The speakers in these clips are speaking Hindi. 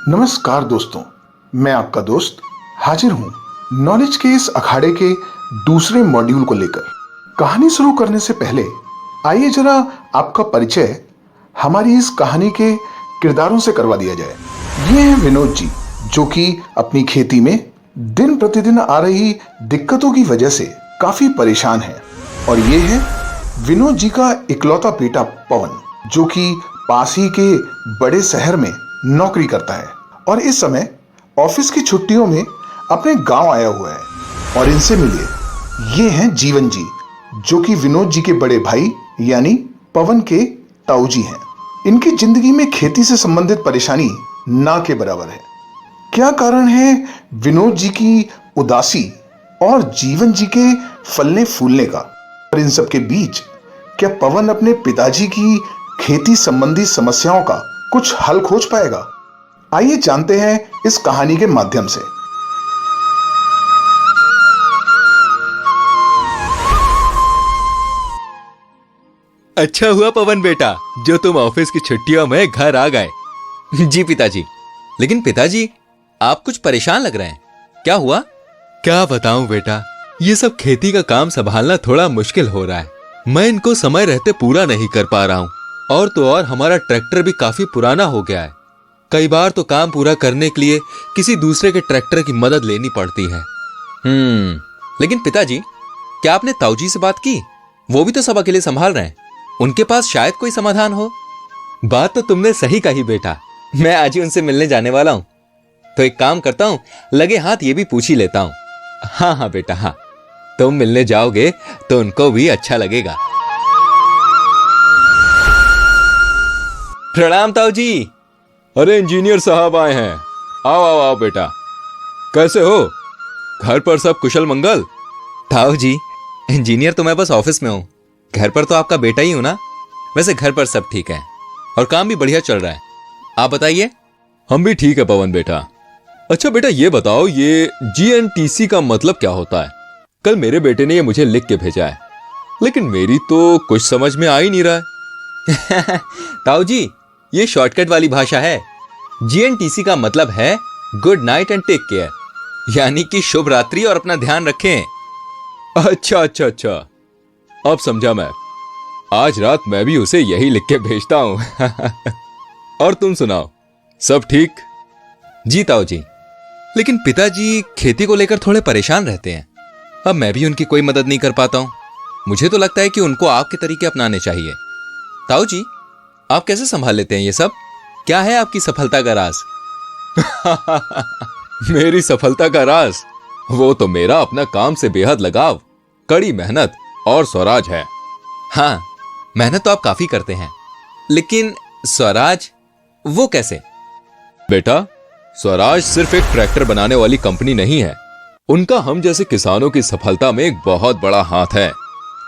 नमस्कार दोस्तों, मैं आपका दोस्त हाजिर हूं नॉलेज के इस अखाड़े के दूसरे मॉड्यूल को लेकर। कहानी शुरू करने से पहले आइए जरा आपका परिचय हमारी इस कहानी के किरदारों से करवा दिया जाए। ये हैं विनोद जी, जो कि अपनी खेती में दिन प्रतिदिन आ रही दिक्कतों की वजह से काफी परेशान है। और ये है विनोद जी का इकलौता बेटा पवन, जो कि पास ही के बड़े शहर में नौकरी करता है और इस समय ऑफिस की छुट्टियों में अपने गांव आया हुआ है। और इनसे मिलिए, ये हैं जीवन जी, जो कि विनोद जी के बड़े भाई यानी पवन के ताऊ जी हैं। इनकी जिंदगी में खेती से संबंधित परेशानी ना के बराबर है। क्या कारण है विनोद जी की उदासी और जीवन जी के फलने फूलने का? और इन सब के बीच क्या पवन अपने पिताजी की खेती संबंधी समस्याओं का कुछ हल खोज पाएगा? आइए जानते हैं इस कहानी के माध्यम से। अच्छा हुआ पवन बेटा, जो तुम ऑफिस की छुट्टियों में घर आ गए। जी पिताजी। लेकिन पिताजी, आप कुछ परेशान लग रहे हैं, क्या हुआ? क्या बताऊं बेटा, ये सब खेती का काम संभालना थोड़ा मुश्किल हो रहा है। मैं इनको समय रहते पूरा नहीं कर पा रहा हूँ। और तो और हमारा ट्रैक्टर भी काफी पुराना हो गया है। कई बार तो काम पूरा करने के लिए किसी दूसरे के ट्रैक्टर की मदद लेनी पड़ती है। लेकिन पिताजी, क्या आपने ताऊजी से बात की? वो भी तो सब अकेले संभाल रहे हैं, उनके पास शायद कोई समाधान हो। बात तो तुमने सही कही बेटा, मैं आज ही उनसे मिलने जाने वाला हूँ। तो एक काम करता हूँ, लगे हाथ ये भी पूछ ही लेता हूँ। हाँ बेटा, हाँ, तुम मिलने जाओगे तो उनको भी अच्छा लगेगा। प्रणाम ताऊ जी। अरे इंजीनियर साहब आए हैं। आओ आओ आओ बेटा, कैसे हो? घर पर सब कुशल मंगल? ताऊ जी, इंजीनियर तो मैं बस ऑफिस में हूँ, घर पर तो आपका बेटा ही हूं ना। वैसे घर पर सब ठीक है और काम भी बढ़िया चल रहा है। आप बताइए। हम भी ठीक है पवन बेटा। अच्छा बेटा, ये बताओ, ये GNTC का मतलब क्या होता है? कल मेरे बेटे ने ये मुझे लिख के भेजा है, लेकिन मेरी तो कुछ समझ में आ ही नहीं रहा है। ताऊ जी, ये शॉर्टकट वाली भाषा है। GNTC का मतलब है good night and take care, यानी कि शुभ रात्रि और अपना ध्यान रखें। अच्छा अच्छा अच्छा, अब समझा मैं। आज रात मैं भी उसे यही लिख के भेजता हूं। और तुम सुनाओ, सब ठीक? जी ताऊ जी, लेकिन पिताजी खेती को लेकर थोड़े परेशान रहते हैं। अब मैं भी उनकी कोई मदद नहीं कर पाता हूं। मुझे तो लगता है कि उनको आपके तरीके अपनाने चाहिए। ताऊ जी, आप कैसे संभाल लेते हैं ये सब? क्या है आपकी सफलता का राज? मेरी सफलता का राज? वो तो मेरा अपना काम से बेहद लगाव, कड़ी मेहनत और स्वराज है। हाँ, मेहनत तो आप काफी करते हैं, लेकिन स्वराज वो कैसे? बेटा, स्वराज सिर्फ एक ट्रैक्टर बनाने वाली कंपनी नहीं है। उनका हम जैसे किसानों की सफलता में एक बहुत बड़ा हाथ है।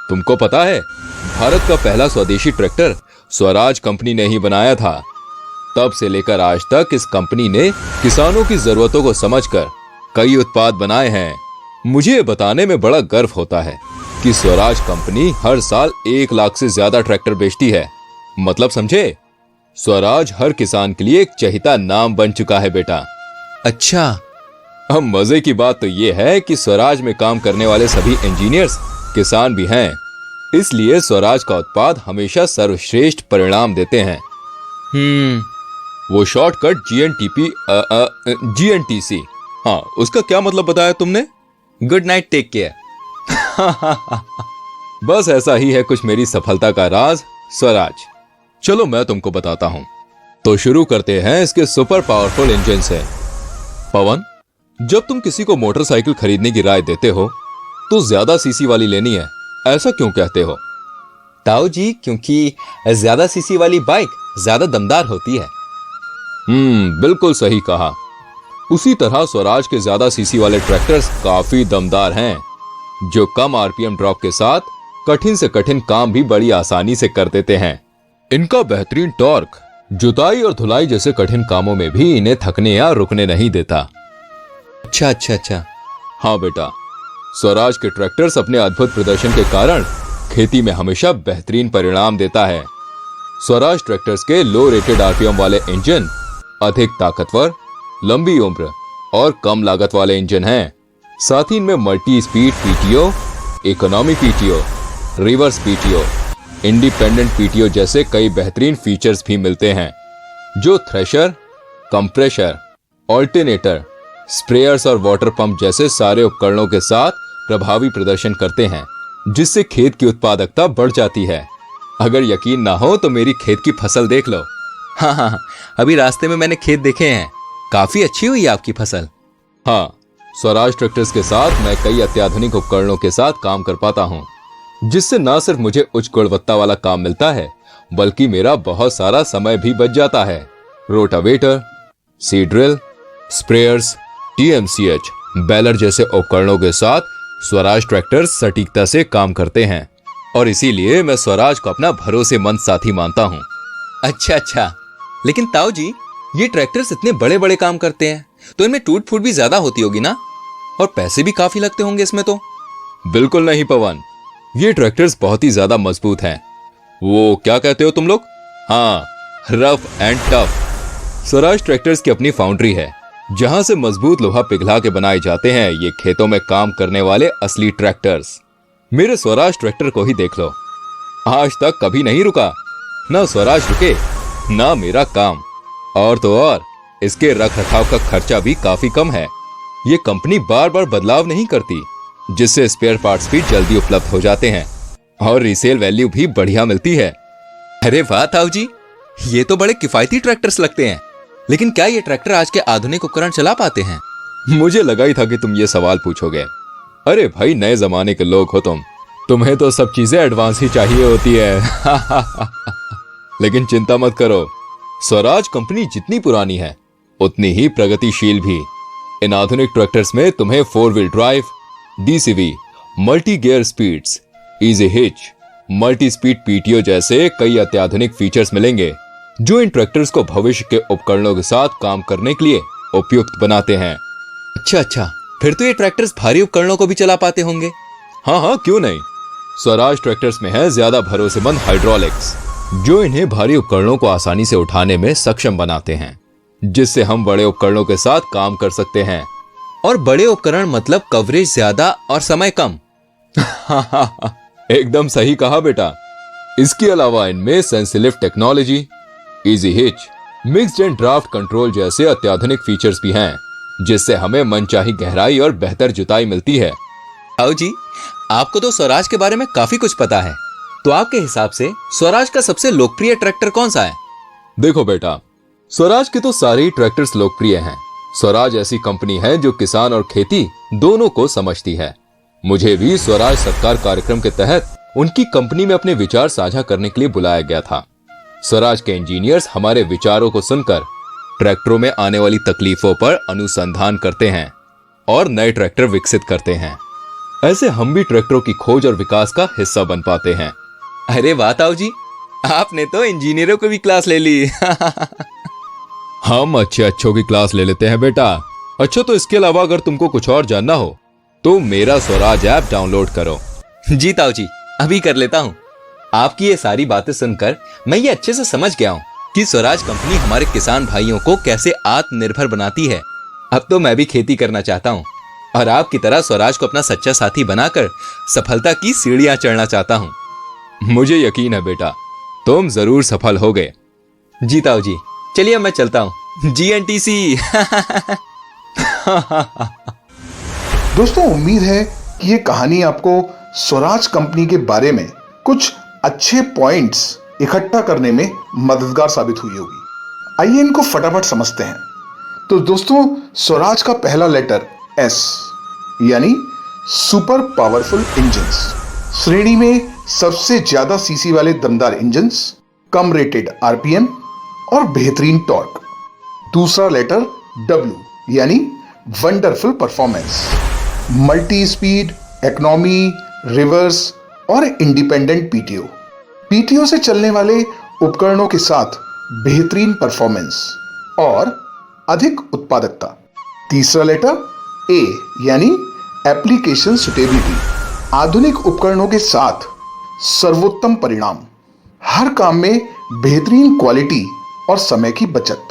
तुमको पता है, भारत का पहला स्वदेशी ट्रैक्टर स्वराज कंपनी ने ही बनाया था। तब से लेकर आज तक इस कंपनी ने किसानों की जरूरतों को समझकर कई उत्पाद बनाए हैं। मुझे ये बताने में बड़ा गर्व होता है कि स्वराज कंपनी हर साल 1 लाख से ज्यादा ट्रैक्टर बेचती है। मतलब समझे, स्वराज हर किसान के लिए एक चहेता नाम बन चुका है बेटा। अच्छा। अब मजे की बात तो ये है कि स्वराज में काम करने वाले सभी इंजीनियर्स किसान भी हैं। इसलिए स्वराज का उत्पाद हमेशा सर्वश्रेष्ठ परिणाम देते हैं। वो शॉर्टकट GNTC, हाँ, उसका क्या मतलब बताया तुमने? Good night take care. बस ऐसा ही है कुछ मेरी सफलता का राज, स्वराज। चलो मैं तुमको बताता हूं। तो शुरू करते हैं इसके सुपर पावरफुल इंजन से। पवन, जब तुम किसी को मोटरसाइकिल खरीदने की राय देते हो तो ज्यादा सीसी वाली लेनी है, ऐसा क्यों कहते हो? ताऊ जी, क्योंकि ज्यादा सीसी वाली बाइक ज्यादा दमदार होती है। बिल्कुल सही कहा। उसी तरह स्वराज के ज्यादा सीसी वाले ट्रैक्टर्स काफी दमदार हैं, जो कम RPM ड्रॉप के साथ कठिन से कठिन काम भी बड़ी आसानी से कर देते हैं। इनका बेहतरीन टॉर्क जुताई और धुलाई जैसे कठिन कामों में भी इन्हें थकने या रुकने नहीं देता। अच्छा अच्छा अच्छा। हाँ बेटा, स्वराज के ट्रैक्टर्स अपने अद्भुत प्रदर्शन के कारण खेती में हमेशा बेहतरीन परिणाम देता है। स्वराज ट्रैक्टर्स के लो रेटेड RPM वाले इंजन अधिक ताकतवर लंबी उम्र और कम लागत वाले इंजन हैं। साथ ही इनमें multi speed PTO, economy PTO, reverse PTO, independent PTO जैसे कई बेहतरीन फीचर्स भी मिलते हैं, जो थ्रेशर, कंप्रेशर, ऑल्टरनेटर, स्प्रेयर्स और वाटर पंप जैसे सारे उपकरणों के साथ प्रभावी प्रदर्शन करते हैं, जिससे खेत की उत्पादकता बढ़ जाती है। अगर यकीन ना हो तो मेरी खेत की फसल देख लो। हाँ हाँ हाँ, अभी रास्ते में मैंने खेत देखे हैं, काफी अच्छी हुई है आपकी फसल। हाँ, स्वराज ट्रैक्टर्स के साथ मैं कई अत्याधुनिक उपकरणों के साथ काम कर पाता हूँ, जिससे न सिर्फ मुझे उच्च गुणवत्ता वाला काम मिलता है, बल्कि मेरा बहुत सारा समय भी बच जाता है। Rotavator, seed drill, sprayers, TMCH, baler जैसे उपकरणों के साथ स्वराज ट्रैक्टर्स सटीकता से काम करते हैं और इसीलिए मैं स्वराज को अपना भरोसेमंद साथी मानता हूँ। अच्छा अच्छा, लेकिन ताऊ जी, ये ट्रैक्टर्स इतने बड़े बड़े काम करते हैं तो इनमें टूट फूट भी ज्यादा होती होगी ना, और पैसे भी काफी लगते होंगे इसमें तो। बिल्कुल नहीं पवन, ये ट्रैक्टर्स बहुत ही ज्यादा मजबूत हैं। वो क्या कहते हो तुम लोग? हाँ, rough and tough. Swaraj tractors की अपनी फाउंड्री है, जहां से मजबूत लोहा पिघला के बनाए जाते हैं ये खेतों में काम करने वाले असली ट्रैक्टर्स। मेरे स्वराज ट्रैक्टर को ही देख लो, आज तक कभी नहीं रुका। ना स्वराज रुके, ना मेरा काम। और तो और इसके रख रखाव का खर्चा भी काफी कम है। ये कंपनी बार बार बदलाव नहीं करती, जिससे स्पेयर पार्ट्स भी जल्दी उपलब्ध हो जाते हैं और रीसेल वैल्यू भी बढ़िया मिलती है। अरे वाह ताऊ जी, ये तो बड़े किफायती ट्रैक्टर्स लगते हैं। लेकिन क्या ये ट्रैक्टर आज के आधुनिक उपकरण चला पाते हैं? मुझे लगा ही था कि तुम ये सवाल पूछोगे। अरे भाई, नए जमाने के लोग हो तुम्हें तो सब चीजें एडवांस ही चाहिए होती है। लेकिन चिंता मत करो, स्वराज कंपनी जितनी पुरानी है उतनी ही प्रगतिशील भी। इन आधुनिक ट्रैक्टर्स में तुम्हें 4 wheel drive, DCV, multi gear speeds, easy hitch, multi speed PTO जैसे कई अत्याधुनिक फीचर्स मिलेंगे, जो इन ट्रैक्टर्स को भविष्य के उपकरणों के साथ काम करने के लिए उपयुक्त बनाते हैं। अच्छा अच्छा, फिर तो ये ट्रैक्टर्स भारी उपकरणों को भी चला पाते होंगे। हाँ हाँ, क्यों नहीं। स्वराज ट्रैक्टर्स में है ज्यादा भरोसेमंद हाइड्रोलिक्स, जो इन्हें भारी उपकरणों को आसानी से उठाने में सक्षम बनाते हैं, जिससे हम बड़े उपकरणों के साथ काम कर सकते हैं। और बड़े उपकरण मतलब कवरेज ज्यादा और समय कम। एकदम सही कहा बेटा। इसके अलावा इनमें Sensilift technology, easy hitch, mixed and draft control जैसे अत्याधुनिक फीचर्स भी हैं, जिससे हमें मनचाही गहराई और बेहतर जुताई मिलती है। ताऊ जी, आपको तो स्वराज के बारे में काफी कुछ पता है, तो आपके हिसाब से स्वराज का सबसे लोकप्रिय ट्रैक्टर कौन सा है? देखो बेटा, स्वराज के तो सारे ही ट्रैक्टर्स लोकप्रिय हैं। स्वराज ऐसी कंपनी है जो किसान और खेती दोनों को समझती है। मुझे भी स्वराज सत्कार कार्यक्रम के तहत उनकी कंपनी में अपने विचार साझा करने के लिए बुलाया गया था। स्वराज के इंजीनियर्स हमारे विचारों को सुनकर ट्रैक्टरों में आने वाली तकलीफों पर अनुसंधान करते हैं और नए ट्रैक्टर विकसित करते हैं। ऐसे हम भी ट्रैक्टरों की खोज और विकास का हिस्सा बन पाते हैं। अरे वाह ताऊ जी, आपने तो इंजीनियरों को भी क्लास ले ली। हम अच्छों की क्लास ले लेते हैं बेटा। अच्छा, तो इसके अलावा अगर तुमको कुछ और जानना हो तो मेरा स्वराज ऐप डाउनलोड करो। जी ताऊ जी, अभी कर लेता हूँ। आपकी ये सारी बातें सुनकर मैं ये अच्छे से समझ गया हूँ कि स्वराज कंपनी हमारे किसान भाइयों को कैसे आत्मनिर्भर बनाती है। अब तो मैं भी खेती करना चाहता हूँ और आपकी तरह स्वराज को अपना सच्चा साथी बनाकर सफलता की सीढ़ियां चढ़ना चाहता हूँ। मुझे यकीन है बेटा, तुम जरूर सफल होगे। जी ताऊ जी, चलिए मैं चलता हूँ। GNTC। दोस्तों, उम्मीद है कि ये कहानी आपको स्वराज कंपनी के बारे में कुछ अच्छे पॉइंट्स इकट्ठा करने में मददगार साबित हुई होगी। आइए इनको फटाफट समझते हैं। तो दोस्तों, स्वराज का पहला लेटर S यानी सुपर पावरफुल इंजन्स, श्रेणी में सबसे ज्यादा सीसी वाले दमदार इंजन्स, कम रेटेड RPM और बेहतरीन टॉर्क। दूसरा लेटर W यानी wonderful performance, multi speed, economy, reverse और इंडिपेंडेंट पीटीओ से चलने वाले उपकरणों के साथ बेहतरीन परफॉर्मेंस और अधिक उत्पादकता। तीसरा लेटर A यानी एप्लीकेशन सुटेबिलिटी, आधुनिक उपकरणों के साथ सर्वोत्तम परिणाम, हर काम में बेहतरीन क्वालिटी और समय की बचत,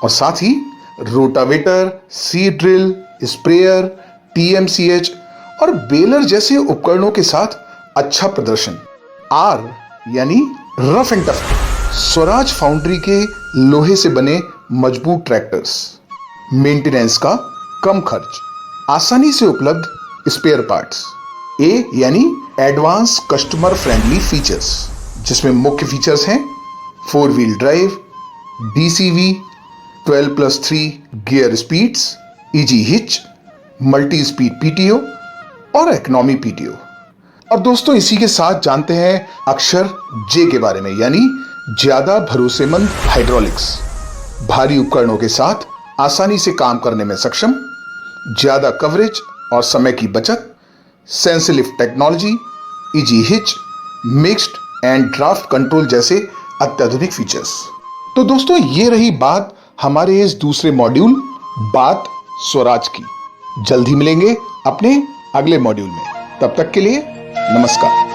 और साथ ही रोटावेटर, सीड ड्रिल, स्प्रेयर, टीएमसीएच और बेलर जैसे उपकरणों के साथ अच्छा प्रदर्शन। आर यानी rough and tough, Swaraj foundry के लोहे से बने मजबूत ट्रैक्टर्स। मेंटेनेंस का कम खर्च, आसानी से उपलब्ध स्पेयर पार्ट्स। ए यानी एडवांस कस्टमर फ्रेंडली फीचर्स, जिसमें मुख्य फीचर्स हैं 4 wheel drive, DCV, 12+3 gear speeds, easy hitch, multi speed PTO और इकोनॉमी पीटीओ। और दोस्तों इसी के साथ जानते हैं अक्षर जे के बारे में, यानी ज्यादा भरोसेमंद हाइड्रोलिक्स। भारी उपकरणों के साथ आसानी से काम करने में सक्षम, ज्यादा कवरेज और समय की बचत, Sensilift technology, easy hitch, mixed and draft control जैसे अत्याधुनिक फीचर्स। तो दोस्तों ये रही बात हमारे इस दूसरे मॉड्यूल बात स्वराज की। जल्द ही मिलेंगे अपने अगले मॉड्यूल में, तब तक के लिए नमस्कार।